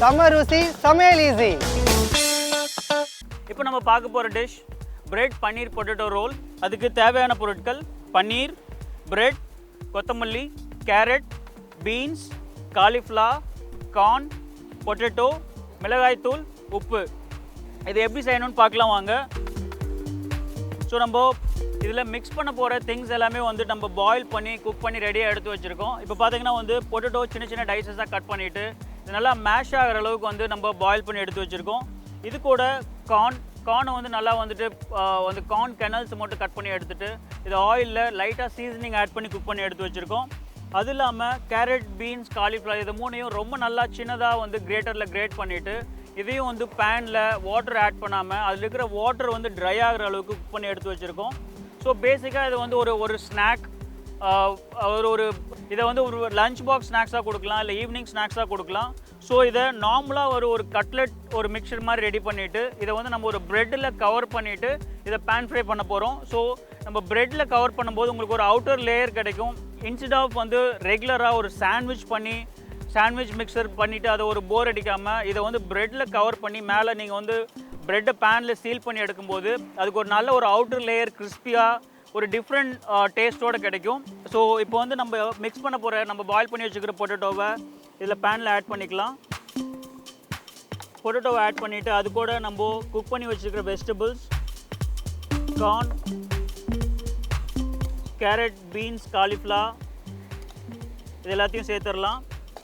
செம ருசி சமையல் ஈஸி. இப்போ நம்ம பார்க்க போகிற டிஷ் பிரெட் பன்னீர் பொட்டேட்டோ ரோல். அதுக்கு தேவையான பொருட்கள் பன்னீர், பிரெட், கொத்தமல்லி, carrot, beans, cauliflower, corn, potato, மிளகாய்த்தூள், உப்பு. இது எப்படி செய்யணும்னு பார்க்கலாம் வாங்க. ஸோ நம்ம இதில் மிக்ஸ் பண்ண போகிற திங்ஸ் எல்லாமே வந்து நம்ம பாயில் பண்ணி குக் பண்ணி ரெடியாக எடுத்து வச்சுருக்கோம். இப்போ பார்த்தீங்கன்னா வந்து பொட்டேட்டோ சின்ன சின்ன டைசஸாக கட் பண்ணிவிட்டு இது நல்லா மேஷ் ஆகிற அளவுக்கு வந்து நம்ம பாயில் பண்ணி எடுத்து வச்சுருக்கோம். இது கூட கார்னை வந்து நல்லா வந்துட்டு வந்து கார்ன் கெனல்ஸ் மட்டும் கட் பண்ணி எடுத்துகிட்டு இது ஆயிலில் லைட்டாக சீசனிங் ஆட் பண்ணி குக் பண்ணி எடுத்து வச்சுருக்கோம். அது இல்லாமல் கேரட், பீன்ஸ், காலிஃப்ளவர் இது மூணையும் ரொம்ப நல்லா சின்னதாக வந்து கிரேட்டரில் கிரேட் பண்ணிவிட்டு இதையும் வந்து பேனில் வாட்டர் ஆட் பண்ணாமல் அதில் இருக்கிற வாட்டர் வந்து ட்ரை ஆகிற அளவுக்கு குக் பண்ணி எடுத்து வச்சுருக்கோம். ஸோ பேசிக்காக இது வந்து ஒரு ஸ்நாக், ஒரு இதை வந்து ஒரு லஞ்ச் பாக்ஸ் ஸ்நாக்ஸாக கொடுக்கலாம், இல்லை ஈவினிங் ஸ்நாக்ஸாக கொடுக்கலாம். ஸோ இதை நார்மலாக ஒரு கட்லெட் ஒரு மிக்சர் மாதிரி ரெடி பண்ணிவிட்டு இதை வந்து நம்ம ஒரு ப்ரெட்டில் கவர் பண்ணிவிட்டு இதை பேன் ஃப்ரை பண்ண போகிறோம். ஸோ நம்ம ப்ரெட்டில் கவர் பண்ணும்போது உங்களுக்கு ஒரு அவுட்டர் லேயர் கிடைக்கும். இன்ஸ்டெட் ஆஃப் வந்து ரெகுலராக ஒரு சாண்ட்விச் மிக்சர் பண்ணிவிட்டு அதை ஒரு போர் அடிக்காமல் இதை வந்து ப்ரெட்டில் கவர் பண்ணி மேலே நீங்கள் வந்து ப்ரெட்டை பேனில் சீல் பண்ணி எடுக்கும்போது அதுக்கு ஒரு நல்ல ஒரு அவுட்டர் லேயர் கிறிஸ்பியாக ஒரு டிஃப்ரெண்ட் டேஸ்ட்டோடு கிடைக்கும். ஸோ இப்போ வந்து நம்ம மிக்ஸ் பண்ண போகிற நம்ம பாயில் பண்ணி வச்சுக்கிற பொட்டேட்டோவை இதில் பேனில் ஆட் பண்ணிக்கலாம். பொட்டேட்டோவை ஆட் பண்ணிவிட்டு அது கூட நம்ம குக் பண்ணி வச்சுருக்கிற vegetables, corn, carrot, beans, cauliflower இது எல்லாத்தையும் சேர்த்துடலாம்.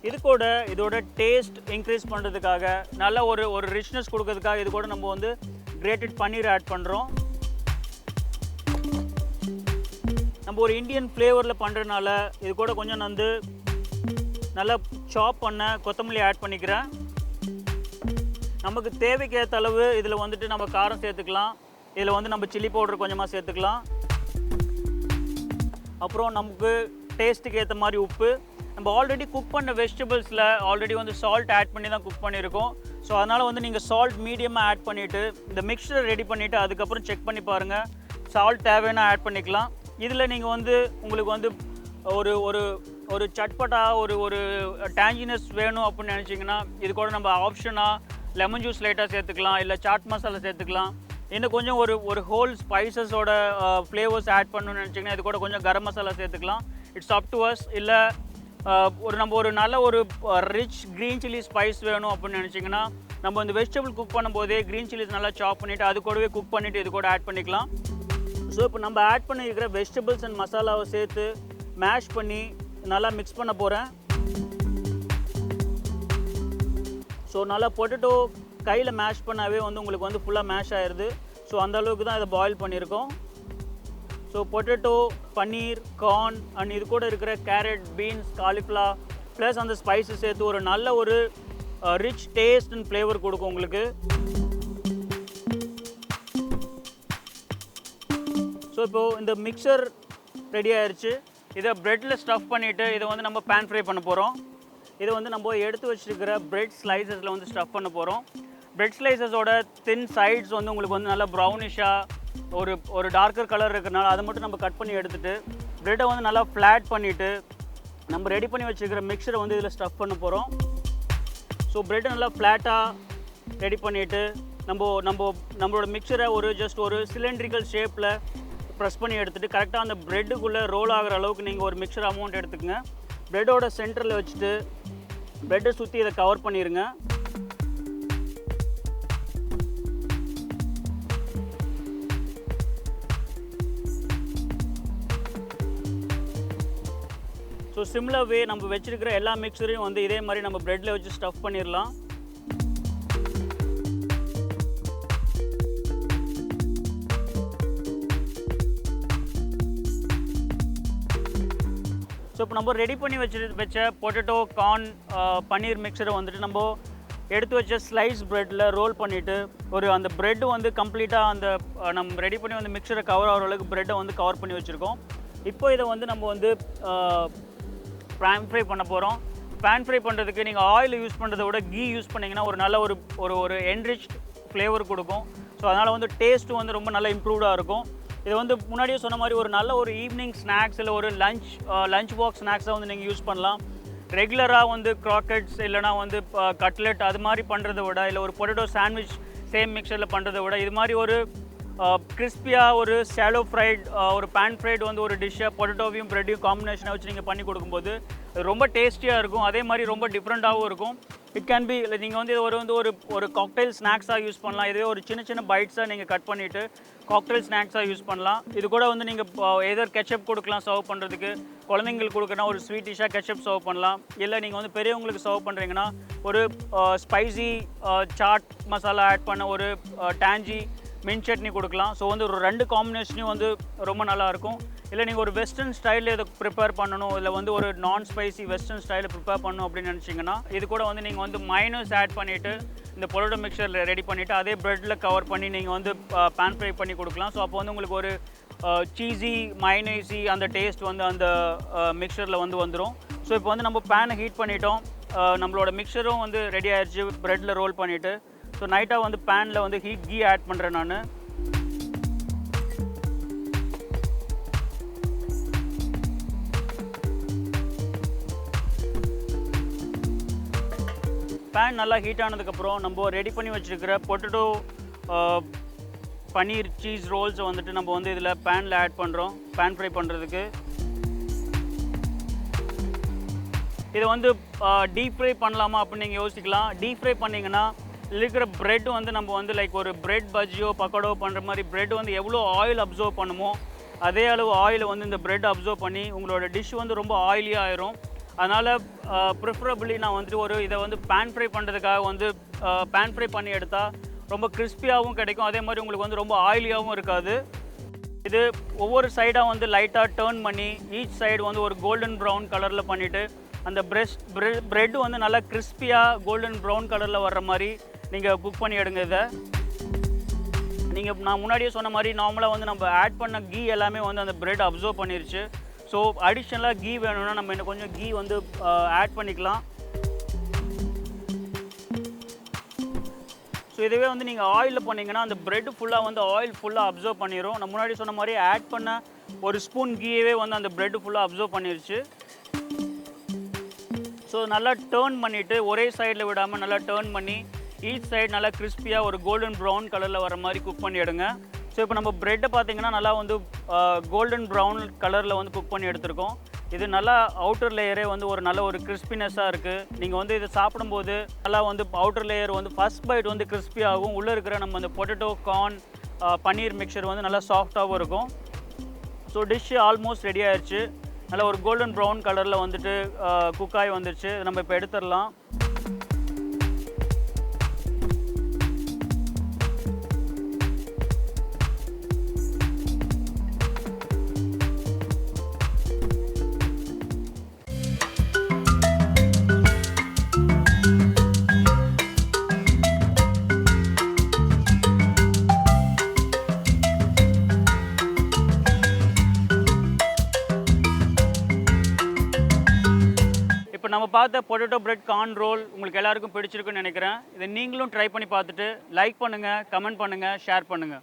இது கூட இதோட டேஸ்ட் இன்க்ரீஸ் பண்ணுறதுக்காக நல்ல ஒரு ரிச்னஸ் கொடுக்கறதுக்காக இது கூட நம்ம வந்து கிரேட்டட் பன்னீர் ஆட் பண்ணுறோம். நம்ம ஒரு இந்தியன் ஃப்ளேவரில் பண்ணுறதுனால இது கூட கொஞ்சம் வந்து நல்லா சாப் பண்ண கொத்தமல்லி ஆட் பண்ணிக்கிறேன். நமக்கு தேவைக்கேற்ற அளவு இதில் வந்துட்டு நம்ம காரம் சேர்த்துக்கலாம். இதில் வந்து நம்ம சில்லி பவுடர் கொஞ்சமாக சேர்த்துக்கலாம். அப்புறம் நமக்கு டேஸ்ட்டுக்கு ஏற்ற மாதிரி உப்பு. நம்ம ஆல்ரெடி குக் பண்ண வெஜிடபிள்ஸில் ஆல்ரெடி வந்து சால்ட் ஆட் பண்ணி தான் குக் பண்ணியிருக்கோம். ஸோ அதனால் வந்து நீங்கள் சால்ட் மீடியமாக ஆட் பண்ணிவிட்டு இந்த மிக்சரை ரெடி பண்ணிவிட்டு அதுக்கப்புறம் செக் பண்ணி பாருங்கள். சால்ட் தேவைன்னா ஆட் பண்ணிக்கலாம். இதில் நீங்கள் வந்து உங்களுக்கு வந்து ஒரு ஒரு ஒரு சட்பட்டா ஒரு டேஞ்சினஸ் வேணும் அப்படின்னு நினச்சிங்கன்னா இது கூட நம்ம ஆப்ஷனாக லெமன் ஜூஸ் லைட்டாக சேர்த்துக்கலாம், இல்லை சாட் மசாலா சேர்த்துக்கலாம். இன்னும் கொஞ்சம் ஒரு ஹோல் ஸ்பைசஸோட ஃப்ளேவர்ஸ் ஆட் பண்ணணும்னு நினச்சிங்கன்னா இது கூட கொஞ்சம் கரம் மசாலா சேர்த்துக்கலாம். It's up to us. இல்லை நம்ம ஒரு நல்ல ஒரு ரிச் க்ரீன் சில்லி ஸ்பைஸ் வேணும் அப்படின்னு நினச்சிங்கன்னா நம்ம இந்த வெஜிடபிள் குக் பண்ணும்போதே க்ரீன் சில்லிஸ் நல்லா சாப் பண்ணிவிட்டு அது கூடவே குக் பண்ணிவிட்டு இது கூட ஆட் பண்ணிக்கலாம். ஸோ இப்போ நம்ம ஆட் பண்ணியிருக்கிற வெஜிடபிள்ஸ் அண்ட் மசாலாவை சேர்த்து மேஷ் பண்ணி நல்லா மிக்ஸ் பண்ண போகிறேன். ஸோ நல்லா பொட்டேட்டோ கையில் மேஷ் பண்ணாவே வந்து உங்களுக்கு வந்து ஃபுல்லாக மேஷ் ஆயிடுது. ஸோ அந்த அளவுக்கு தான் இதை பாயில் பண்ணியிருக்கோம். So potato, paneer, corn and இது கூட இருக்கிற கேரட், பீன்ஸ், காலிஃப்ளவர் ப்ளஸ் அந்த ஸ்பைஸஸ் சேர்த்து ஒரு நல்ல ஒரு ரிச் டேஸ்ட் அண்ட் ஃப்ளேவர் கொடுக்கும் உங்களுக்கு. ஸோ இப்போது இந்த மிக்சர் ரெடி ஆயிடுச்சு. இதை ப்ரெட்டில் ஸ்டஃப் பண்ணிவிட்டு இதை வந்து நம்ம பேன் ஃப்ரை பண்ண போகிறோம். இதை வந்து நம்ம எடுத்து வச்சுருக்கிற ப்ரெட் ஸ்லைசஸில் வந்து ஸ்டஃப் பண்ண போகிறோம். ப்ரெட் ஸ்லைசஸோட தின் சைட்ஸ் வந்து உங்களுக்கு வந்து நல்லா ப்ரௌனிஷாக ஒரு டார்க்கர் கலர் இருக்கிறனால அதை மட்டும் நம்ம கட் பண்ணி எடுத்துகிட்டு ப்ரெட்டை வந்து நல்லா ஃப்ளாட் பண்ணிவிட்டு நம்ம ரெடி பண்ணி வச்சுருக்கிற மிக்சரை வந்து இதில் ஸ்டஃப் பண்ண போகிறோம். ஸோ ப்ரெட்டை நல்லா ஃப்ளாட்டாக ரெடி பண்ணிவிட்டு நம்மளோட மிக்சரை ஜஸ்ட் ஒரு சிலிண்ட்ரிக்கல் ஷேப்பில் ப்ரெஸ் பண்ணி எடுத்துகிட்டு கரெக்டாக அந்த ப்ரெட்டுக்குள்ளே ரோல் ஆகிற அளவுக்கு நீங்கள் ஒரு மிக்சர் அமௌண்ட் எடுத்துக்கங்க. ப்ரெட்டோட சென்டரில் வச்சுட்டு ப்ரெட்டை சுற்றி இதை கவர் பண்ணிடுங்க. ஸோ சிம்லர் வே நம்ம வச்சுருக்கிற எல்லா மிக்சரையும் வந்து இதே மாதிரி நம்ம ப்ரெட்டில் வச்சு ஸ்டஃப் பண்ணிடலாம். ஸோ இப்போ நம்ம ரெடி பண்ணி வச்ச பொட்டேட்டோ, கார்ன், பன்னீர் மிக்சரை வந்துட்டு நம்ம எடுத்து வச்ச ஸ்லைஸ் ப்ரெட்டில் ரோல் பண்ணிவிட்டு அந்த ப்ரெட்டு வந்து கம்ப்ளீட்டாக அந்த நம்ம ரெடி பண்ணி வந்து மிக்சரை கவர் ஆகிற அளவுக்கு ப்ரெட்டை வந்து கவர் பண்ணி வச்சுருக்கோம். இப்போ இதை வந்து நம்ம வந்து பேன் ஃப்ரை பண்ண போகிறோம். பேன் ஃப்ரை பண்ணுறதுக்கு நீங்கள் ஆயில் யூஸ் பண்ணுறதை விட கீ யூஸ் பண்ணிங்கன்னா ஒரு நல்ல ஒரு என்ரிச்ட் ஃப்ளேவர் கொடுக்கும். ஸோ அதனால் வந்து டேஸ்ட்டு வந்து ரொம்ப நல்லா இம்ப்ரூவ்டாக இருக்கும். இது வந்து முன்னாடியே சொன்ன மாதிரி ஒரு நல்ல ஒரு ஈவினிங் ஸ்நாக்ஸ் இல்லை ஒரு லஞ்ச் பாக்ஸ் ஸ்நாக்ஸாக வந்து நீங்கள் யூஸ் பண்ணலாம். ரெகுலராக வந்து க்ராக்கெட்ஸ் இல்லைனா வந்து கட்லெட் அது மாதிரி பண்ணுறதை விட, இல்லை ஒரு பொட்டேட்டோ சாண்ட்விச் சேம் மிக்சரில் பண்ணுறதை விட, இது மாதிரி ஒரு கிறிஸ்பியாக ஒரு ஷாலோ ஃப்ரைட் ஒரு பேன் ஃப்ரைட் வந்து ஒரு டிஷ்ஷை பொட்டேட்டோவையும் ப்ரெட்டையும் காம்பினேஷனாக வச்சு நீங்கள் பண்ணி கொடுக்கும்போது ரொம்ப டேஸ்டியாக இருக்கும். அதே மாதிரி ரொம்ப டிஃப்ரெண்ட்டாகவும் இருக்கும். இட் கேன் பி இல்லை நீங்கள் வந்து ஒரு காக்டெயில் ஸ்நாக்ஸாக யூஸ் பண்ணலாம். இதுவே ஒரு சின்ன சின்ன பைட்ஸாக நீங்கள் கட் பண்ணிவிட்டு காக்டெயில் ஸ்நாக்ஸாக யூஸ் பண்ணலாம். இது கூட வந்து நீங்கள் ஏதர் கெச்சப் கொடுக்கலாம் சர்வ் பண்ணுறதுக்கு. குழந்தைங்களுக்கு கொடுக்கணும் ஒரு ஸ்வீட் டிஷ்ஷாக கெச்சப் சர்வ் பண்ணலாம். இல்லை நீங்கள் வந்து பெரியவங்களுக்கு சர்வ் பண்ணுறீங்கன்னா ஒரு ஸ்பைசி சாட் மசாலா ஆட் பண்ண ஒரு டேஞ்சி மின்ட் சட்னி கொடுக்கலாம். ஸோ வந்து ஒரு 2 காம்பினேஷனையும் வந்து ரொம்ப நல்லாயிருக்கும். இல்லை நீங்கள் ஒரு வெஸ்டர்ன் ஸ்டைலில் இதை ப்ரிப்பேர் பண்ணணும், இல்லை வந்து ஒரு நான் ஸ்பைசி வெஸ்டர்ன் ஸ்டைலில் ப்ரிப்பேர் பண்ணணும் அப்படின்னு நினச்சிங்கன்னா இது கூட வந்து நீங்கள் வந்து மைனஸ் ஆட் பண்ணிவிட்டு இந்த பொட்டேட்டோ மிக்சரில் ரெடி பண்ணிவிட்டு அதே ப்ரெட்டில் கவர் பண்ணி நீங்கள் வந்து பேன் ஃப்ரை பண்ணி கொடுக்கலாம். ஸோ அப்போ வந்து உங்களுக்கு ஒரு சீஸி மைனஸி அந்த டேஸ்ட் வந்து அந்த மிக்சரில் வந்து வந்துடும். ஸோ இப்போ வந்து நம்ம பேனை ஹீட் பண்ணிட்டோம். நம்மளோட மிக்சரும் வந்து ரெடி ஆயிடுச்சு ப்ரெட்டில் ரோல் பண்ணிவிட்டு. ஸோ நைட்டாக வந்து பேனில் வந்து கீ ஆட் பண்ணுறேன் நான். பேன் நல்லா ஹீட் ஆனதுக்கப்புறம் நம்ம ரெடி பண்ணி வச்சுருக்கிற பொட்டேட்டோ பன்னீர் சீஸ் ரோல்ஸை வந்துட்டு நம்ம வந்து இதில் பேனில் ஆட் பண்ணுறோம் பேன் ஃப்ரை பண்ணுறதுக்கு. இதை வந்து டீப் ஃப்ரை பண்ணலாமா அப்படின்னு நீங்கள் யோசிக்கலாம். டீப் ஃப்ரை பண்ணிங்கன்னா இருக்கிற ப்ரெட் வந்து நம்ம வந்து லைக் ஒரு ப்ரெட் பஜ்ஜியோ பக்கோடோ பண்ணுற மாதிரி ப்ரெட் வந்து எவ்வளோ ஆயில் அப்சர்வ் பண்ணுமோ அதே அளவு ஆயில் வந்து இந்த ப்ரெட் அப்சர்வ் பண்ணி உங்களோட டிஷ் வந்து ரொம்ப ஆயிலியாக ஆயிரும். அதனால் ப்ரிஃபரபிளி நான் வந்துட்டு இதை வந்து பேன் ஃப்ரை பண்ணுறதுக்காக வந்து பேன் ஃப்ரை பண்ணி எடுத்தால் ரொம்ப கிறிஸ்பியாகவும் கிடைக்கும். அதே மாதிரி உங்களுக்கு வந்து ரொம்ப ஆயிலியாகவும் இருக்காது. இது ஒவ்வொரு சைடாக வந்து லைட்டாக டேர்ன் பண்ணி ஈச் சைடு வந்து ஒரு கோல்டன் ப்ரௌன் கலரில் பண்ணிவிட்டு அந்த ப்ரெட் வந்து நல்லா கிறிஸ்பியாக கோல்டன் ப்ரௌன் கலரில் வர்ற மாதிரி நீங்கள் குக் பண்ணி எடுங்க. இதை நான் முன்னாடியே சொன்ன மாதிரி நார்மலாக வந்து நம்ம ஆட் பண்ண கீ எல்லாமே வந்து அந்த ப்ரெட் அப்சர்வ் பண்ணிருச்சு. ஸோ அடிஷ்னலாக கீ வேணும்னா நம்ம இன்னும் கொஞ்சம் கீ வந்து ஆட் பண்ணிக்கலாம். ஸோ இதுவே வந்து நீங்கள் ஆயிலில் பண்ணிங்கன்னா அந்த ப்ரெட் ஃபுல்லாக வந்து ஆயில் ஃபுல்லாக அப்சர்வ் பண்ணிடும். நான் முன்னாடி சொன்ன மாதிரி ஆட் பண்ண ஒரு ஸ்பூன் கீயவே வந்து அந்த ப்ரெட் ஃபுல்லாக அப்சர்வ் பண்ணிருச்சு. ஸோ நல்லா டேர்ன் பண்ணிவிட்டு ஒரே சைடில் விடாமல் நல்லா டேர்ன் பண்ணி ஈச் சைடு நல்லா கிறிஸ்பியாக ஒரு கோல்டன் ப்ரௌன் கலரில் வர மாதிரி குக் பண்ணி எடுங்க. ஸோ இப்போ நம்ம ப்ரெட்டை பார்த்தீங்கன்னா நல்லா வந்து கோல்டன் ப்ரௌன் கலரில் வந்து குக் பண்ணி எடுத்துருக்கோம். இது நல்லா அவுட்டர் லேயரே வந்து ஒரு நல்ல ஒரு கிறிஸ்பினஸ்ஸாக இருக்குது. நீங்கள் வந்து இதை சாப்பிடும்போது நல்லா வந்து அவுட்டர் லேயர் வந்து ஃபஸ்ட் பைட் வந்து கிறிஸ்பியாகவும் உள்ளே இருக்கிற நம்ம அந்த பொட்டேட்டோ கார்ன் பன்னீர் மிக்சர் வந்து நல்லா சாஃப்டாகவும் இருக்கும். ஸோ டிஷ்ஷு ஆல்மோஸ்ட் ரெடி ஆயிடுச்சு. நல்லா ஒரு கோல்டன் ப்ரௌன் கலரில் வந்துட்டு குக்காய் வந்துடுச்சு. நம்ம இப்போ எடுத்துடலாம். இப்போ நம்ம பார்த்த பொட்டேட்டோ பிரெட் கார்ன் ரோல் உங்களுக்கு எல்லாருக்கும் பிடிச்சிருக்குன்னு நினைக்கிறேன். இதை நீங்களும் ட்ரை பண்ணி பார்த்துட்டு லைக் பண்ணுங்கள், கமெண்ட் பண்ணுங்கள், ஷேர் பண்ணுங்கள்.